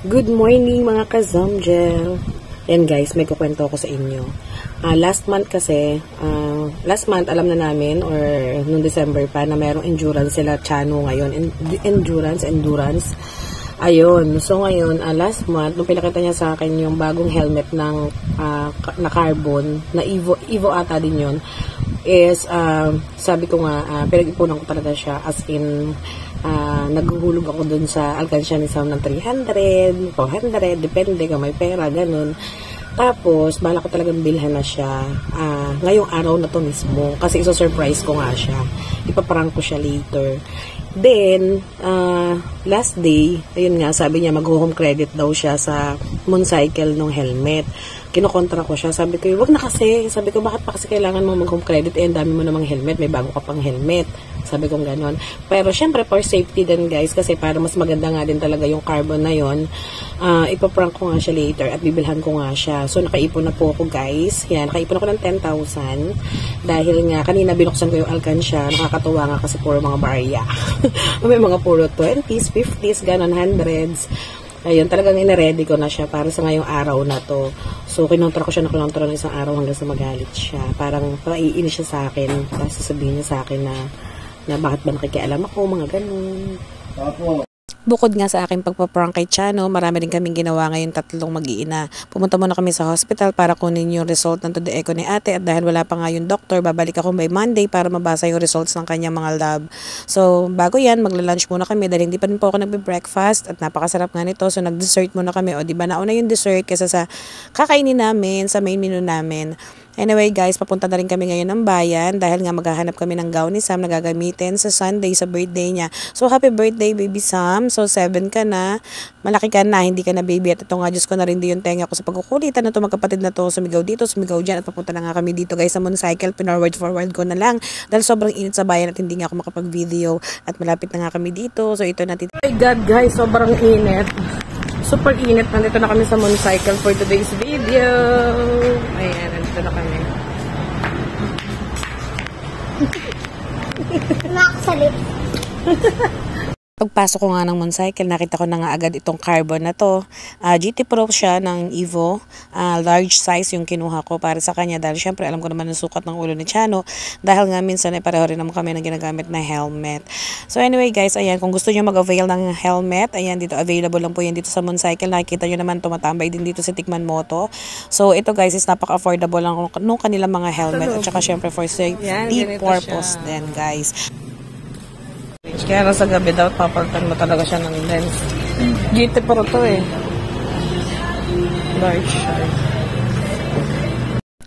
Good morning mga ka-Zomgel. Yan guys, may kukwento ako sa inyo. Last month alam na namin or noong December pa na merong endurance sila Chano ngayon. Endurance. Ayun. So ngayon, last month, nung pinakita niya sa akin yung bagong helmet ng na carbon, na Evo ata din yun, is sabi ko nga, pinag-ipunan ko talaga siya as in naghuhulog ako dun sa alkansya ni Sam ng 300, 400, depende kung may pera, ganun. Tapos, bala ko talagang bilhan na siya ngayong araw na to mismo. Kasi iso-surprise ko nga siya. Ipaprank ko siya later. Then, last day, ayun nga, sabi niya mag-home credit daw siya sa mooncycle ng helmet. Kinokontra ko siya. Sabi ko, wag na kasi. Sabi ko, bakit pa kasi kailangan mo mag-home credit? Eh, ang dami mo namang helmet. May bago ka pang helmet. Sabi kong ganon. Pero, syempre, for safety din, guys. Kasi para mas maganda nga din talaga yung carbon na yon, ipaprank ko nga siya later at bibilhan ko nga siya. So, nakaipon na po ako, guys. Yan, nakaipon ako ng 10,000. Dahil nga, kanina binuksan ko yung alkansya. Nakakatuwa nga kasi puro mga barya. May mga puro 20s, 50s, ganon, 100s. Ayun, talagang ina-ready ko na siya para sa ngayong araw na to. So, kinontra ko siya ng isang araw hanggang sa magalit siya. Parang iinis siya sa akin. Tapos sasabihin niya sa akin na bakit ba nakikialam ako, mga ganun. Bukod nga sa aking pagpaprank kay Chano, marami rin kaming ginawa ngayon tatlong mag-iina. Pumunta muna kami sa hospital para kunin yung result ng todo echo ni ate at dahil wala pa nga yung doctor, babalik ako by Monday para mabasa yung results ng kanyang mga lab. So, bago yan, magla-lunch muna kami dahil hindi pa rin po ako nagbe-breakfast at napakasarap nga nito. So, nag-dessert muna kami. O, diba, nauna yung dessert kaysa sa kakainin namin, sa main menu namin. Anyway guys, papunta na rin kami ngayon ng bayan dahil nga maghahanap kami ng gown ni Sam na gagamitin sa Sunday, sa birthday niya. So happy birthday baby Sam. So 7 ka na, malaki ka na, hindi ka na baby. At ito nga, Diyos ko na rin yung tenga ko sa pagkukulitan na ito, magkapatid na to, sumigaw dito, sumigaw dyan. At papunta na nga kami dito guys sa mooncycle, forward ko na lang. Dahil sobrang init sa bayan at hindi nga ako makapag-video. At malapit na nga kami dito. So ito natin. Oh my God guys, sobrang init. Super init. Nandito na kami sa mooncycle for today's video. Ayan, nandito na kami. Nakasalip. Pagpasok ko nga ng mooncycle, nakita ko na nga agad itong carbon na to. GT Pro siya ng Evo. Large size yung kinuha ko para sa kanya dahil syempre alam ko naman ang sukat ng ulo ni Chano dahil nga minsan ay pareho rin naman kami na ginagamit na helmet. So anyway guys, ayan, kung gusto nyo mag-avail ng helmet, ayan, dito available lang po yan dito sa mooncycle. Nakikita nyo naman tumatambay din dito sa Tikman Moto. So ito guys is napaka-affordable lang nung kanilang mga helmet at saka syempre for safety purpose din guys. Kaya nasa gabi daw, papalitan mo talaga siya ng lens. GT Pro to eh. Large siya.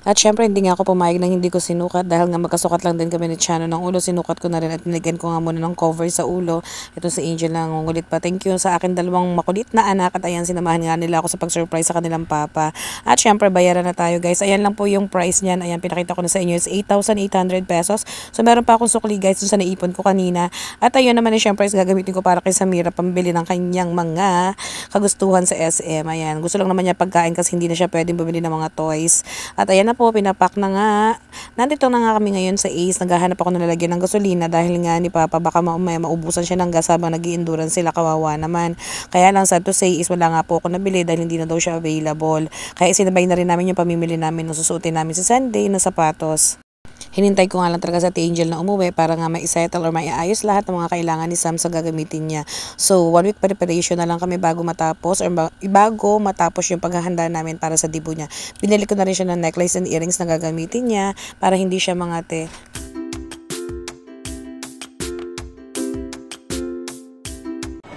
At syempre, hindi nga ako pumayag na hindi ko sinukat dahil nga magkasukat lang din kami ni Chano ng ulo. Sinukat ko na rin at nilagyan ko nga muna ng cover sa ulo. Ito si Angel na ngungulit pa. Thank you sa akin dalawang makulit na anak at ayan, sinamahan nga nila ako sa pag-surprise sa kanilang papa. At syempre, bayaran na tayo guys. Ayan lang po yung price niyan. Ayan, pinakita ko na sa inyo is 8,800 pesos. So meron pa akong sukli guys dun sa naipon ko kanina. At ayun naman syempre is gagamitin ko para kay Samira pambili ng kanyang mga kagustuhan sa SM. Ayan, gusto lang naman niya pagkain kasi hindi na siya pwedeng bumili ng mga toys. At ayan na po, pinapak na nga. Nandito na nga kami ngayon sa Ace. Naghahanap ako ng lalagyan ng gasolina dahil nga ni Papa baka maubusan siya ng gas habang nag-i-endurance sila, kawawa naman. Kaya lang sad to say is wala nga po ako nabili dahil hindi na daw siya available. Kaya sinabay na rin namin yung pamimili namin ng susuotin namin sa Sunday na sapatos. Hinintay ko nga lang talaga sa Angel na umuwi para nga ma-settle or maiayos lahat ng mga kailangan ni Sam sa gagamitin niya. So, 1 week preparation na lang kami bago matapos yung paghahanda namin para sa debut niya. Binili ko na rin siya ng necklace and earrings na gagamitin niya para hindi siya mangate.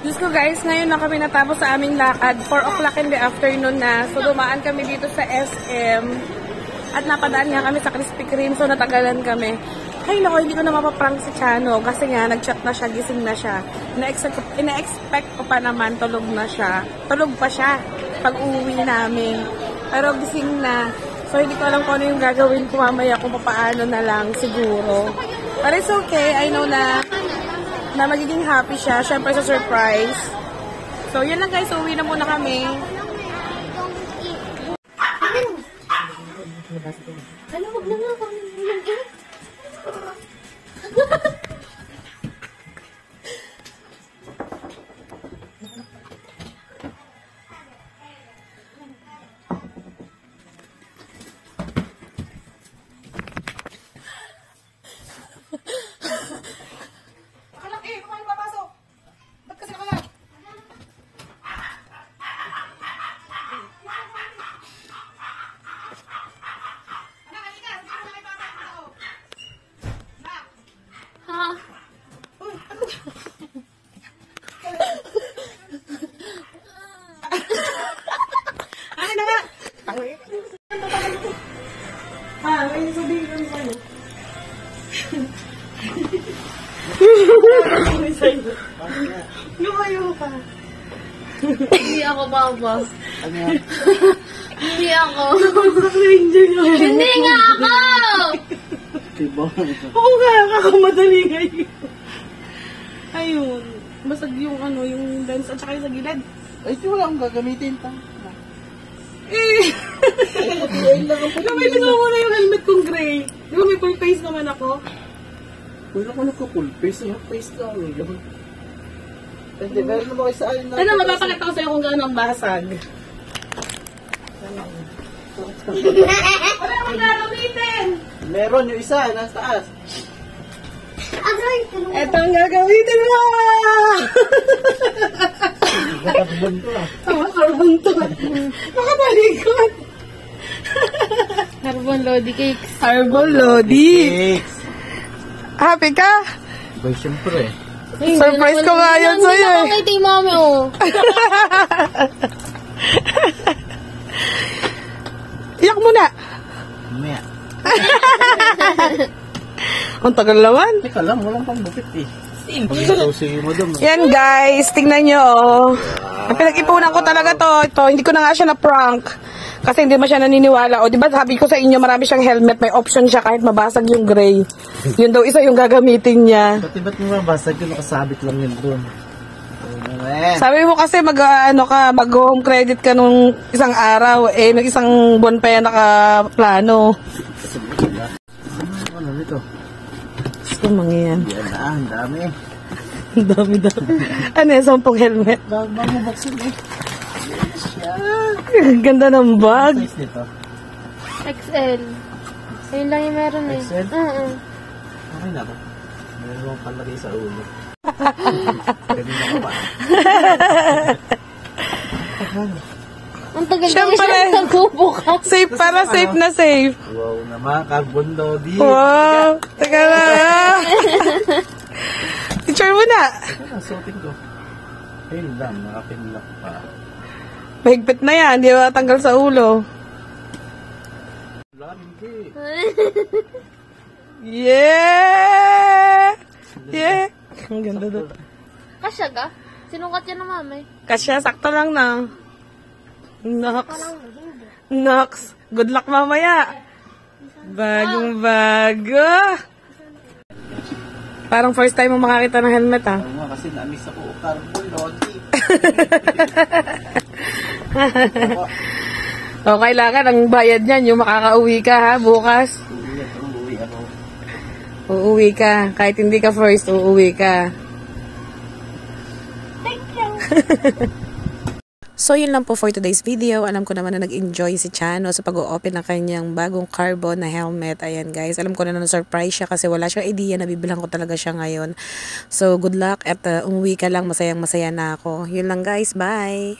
Diyos ko guys, ngayon na kami natapos sa aming lakad. 4 o'clock in the afternoon na. So, dumaan kami dito sa SM. At napadaan nga kami sa Krispy Kreme, so natagalan kami. Ay naku, hindi ko na mapaprank si Chano kasi nga nag-chat na siya, gising na siya. Ina-expect ko pa naman tulog na siya. Tulog pa siya pag uwi namin. Pero gising na. So hindi ko alam kung ano yung gagawin ko mamaya kung paano na lang siguro. But it's okay, I know na magiging happy siya. Siyempre sa surprise. So yun lang guys, uwi na muna kami. Ano, wag na nga ako. pa. Hindi ako, Papa. Ano yan? Hindi ako. Ranger nga. Hindi nga ako! Diba? Oo nga, kakamadali ngayon. Ayun. Basag yung ano, yung lens at saka yung sa gilid. Ay, di wala akong gagamitin. Eh! Gamitin mo muna yung helmet kong gray. Di ba may full face naman ako? Wala ko nagka-full face. Yung face ka. Hindi, meron na ba kayo sa akin na? Ano, mapapakita ko sa'yo kung gaano ang basag. Wala akong gagamitin! Meron yung isa, nasa taas. Agoy! Ito ang gagamitin mo! Nakatubon ko ah. Tama, carbon to. Nakatalikod. Carbon Lodi Cakes. Carbon Lodi. Thanks. Happy ka? Boy, syempre. Surprise ko nga yun sa'yo eh. Hindi na mami, oh. Iyak mo na. Maya. Ang tagal naman. Teka lang, walang pang bukit eh. Sige mo doon. Yan guys, tingnan nyo oh. Ang pinag-ipunan ko talaga to. Ito, hindi ko na nga siya na-prank. Kasi hindi man siya naniniwala. O diba sabi ko sa inyo, marami siyang helmet. May option siya kahit mabasag yung gray. Yun daw isa yung gagamitin niya. Ba't mo mabasag yun? Nakasabit lang yun doon. Sabi mo kasi mag-home credit ka nung isang araw. Eh, nung isang buwan pa yan nakaplano. Ano nito? Gusto mangyan. Yan na, ang dami. Ang dami. Ano yung 10 helmet? Bago mo buksin eh. Ganda ng bag. Size nito. XL. Ayun lang yung meron eh. XL? Oo. Okay na ba? Meron mo palagay sa ulo. Pwede na ka ba? Ang tagal na Siyempre. siya nagbubukas. Safe para safe na safe. Wow naman, carbon Lodi. Wow. Teka na. Teacher mo na. Ano, suotin ko. Ayun lang, nakapinlock pa. Mahigpit na yan. Hindi ba tanggal sa ulo? Wala, hindi. Yeah! Yeah! Ang ganda doon. Kasya ga? Sinukat yan ng mami. Kasya, sakto lang na. Nox. Nox. Good luck mamaya. Bagong bago. Parang first time mo makakita ng helmet ah. Oo nga, kasi na-miss ako carbon Lodi. O, kailangan ang bayad niyan, yung makakauwi ka ha, bukas. Uuwi ako. Uuwi ka. Kahit hindi ka first, uuwi ka. So, yun lang po for today's video. Alam ko naman na nag-enjoy si Chano sa pag-o-open ng kanyang bagong carbon na helmet. Ayan guys, alam ko na na-surprise siya kasi wala siyang idea na bibilang ko talaga siya ngayon. So, good luck at umuwi ka lang. Masayang masaya na ako. Yun lang guys, bye!